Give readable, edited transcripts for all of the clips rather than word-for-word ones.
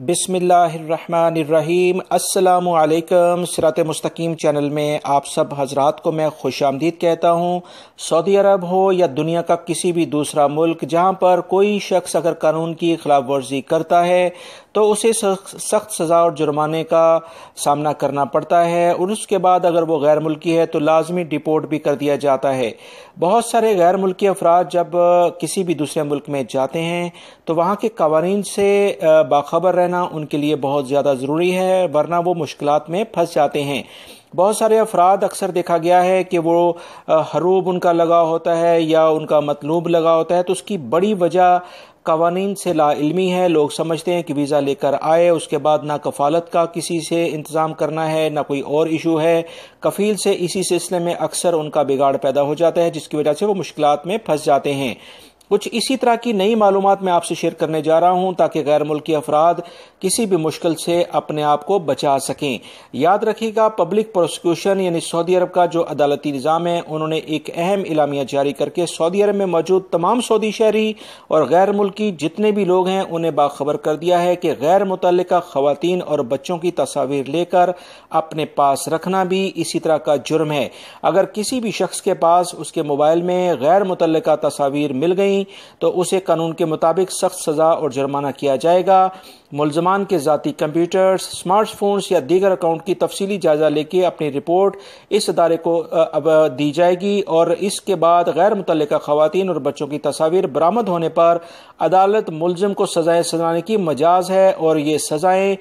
बिस्मिल्लाहिर्रहमानिर्रहीम। अस्सलामु अलैकुम। सिरात मुस्तकीम चैनल में आप सब हजरात को मैं खुश आमदीद कहता हूँ। सऊदी अरब हो या दुनिया का किसी भी दूसरा मुल्क, जहाँ पर कोई शख्स अगर कानून की खिलाफ वर्जी करता है तो उसे सख्त सज़ा और जुर्माने का सामना करना पड़ता है, और उसके बाद अगर वो गैर मुल्की है तो लाजमी डिपोर्ट भी कर दिया जाता है। बहुत सारे गैर मुल्की अफराद जब किसी भी दूसरे मुल्क में जाते हैं तो वहाँ के कवानीन से बाखबर रहना उनके लिए बहुत ज़्यादा ज़रूरी है, वरना वो मुश्किलात में फंस जाते हैं। बहुत सारे अफराद अक्सर देखा गया है कि वो हरूब उनका लगा होता है या उनका मतलूब लगा होता है, तो उसकी बड़ी वजह कवानीन से लाइल्मी है। लोग समझते हैं कि वीज़ा लेकर आए, उसके बाद ना कफालत का किसी से इंतज़ाम करना है, ना कोई और इशू है कफ़ील से। इसी सिलसिले में अक्सर उनका बिगाड़ पैदा हो जाता है, जिसकी वजह से वो मुश्किलात में फंस जाते हैं। कुछ इसी तरह की नई मालूमात मैं आपसे शेयर करने जा रहा हूं ताकि गैर मुल्की अफराद किसी भी मुश्किल से अपने आप को बचा सकें। याद रखिएगा, पब्लिक प्रोसिक्यूशन यानी सऊदी अरब का जो अदालती निज़ाम है, उन्होंने एक अहम इलामिया जारी करके सऊदी अरब में मौजूद तमाम सऊदी शहरी और गैर मुल्की जितने भी लोग हैं उन्हें बाखबर कर दिया है कि गैर मुतल्लिका खवातीन और बच्चों की तस्वीर लेकर अपने पास रखना भी इसी तरह का जुर्म है। अगर किसी भी शख्स के पास उसके मोबाइल में गैर मुतल्लिका तस्वीर मिल गई तो उसे कानून के मुताबिक सख्त सजा और जुर्माना किया जाएगा। मुल्ज़मान के ज़ाती कंप्यूटर्स, स्मार्टफोन्स या दीगर अकाउंट की तफसीली जायजा लेके अपनी रिपोर्ट इस अदारे को अब दी जाएगी, और इसके बाद गैर मुतल्लिका खवातीन और बच्चों की तस्वीर बरामद होने पर अदालत मुल्ज़िम को सजाएं सुनाने की मजाज है, और ये सजाएं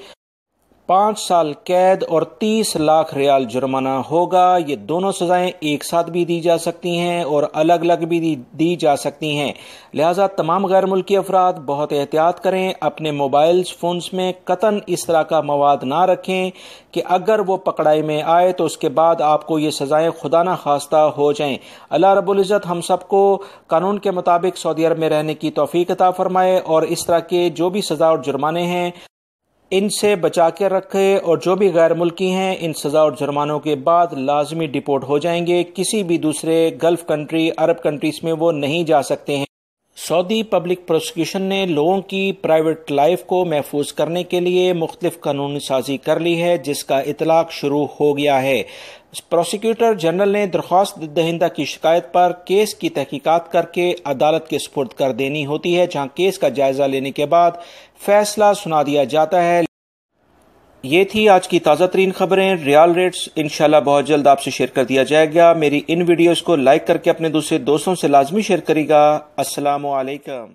5 साल कैद और 30 लाख रियाल जुर्माना होगा। ये दोनों सजाएं एक साथ भी दी जा सकती हैं और अलग अलग भी दी जा सकती हैं। लिहाजा तमाम गैर मुल्की अफराद बहुत एहतियात करें, अपने मोबाइल फ़ोन्स में कतन इस तरह का मवाद ना रखें कि अगर वो पकड़ाई में आए तो उसके बाद आपको ये सजाएं खुदा ना खास्ता हो जाएं। अल्लाह रब्बुल इज़्ज़त हम सबको कानून के मुताबिक सऊदी अरब में रहने की तौफीक अता फरमाए, और इस तरह के जो भी सजा और जुर्माने हैं इनसे बचा के रखे, और जो भी गैर मुल्की हैं इन सज़ा और जुर्मानों के बाद लाजमी डिपोर्ट हो जाएंगे। किसी भी दूसरे गल्फ कंट्री, अरब कंट्रीज में वो नहीं जा सकते हैं। सऊदी पब्लिक प्रोसिक्यूशन ने लोगों की प्राइवेट लाइफ को महफूज करने के लिए मुख्तलिफ कानूनी साजी कर ली है, जिसका इतलाक शुरू हो गया है। प्रोसिक्यूटर जनरल ने दरख्वास्त दहिंदा की शिकायत पर केस की तहकीकात करके अदालत के सुपुर्द कर देनी होती है, जहां केस का जायजा लेने के बाद फैसला सुना दिया जाता है। ये थी आज की ताज़ा तरीन खबरें। रियाल रेट्स इंशाल्लाह बहुत जल्द आपसे शेयर कर दिया जाएगा। मेरी इन वीडियोस को लाइक करके अपने दूसरे दोस्तों से लाजमी शेयर करेगा। अस्सलामु अलैकुम।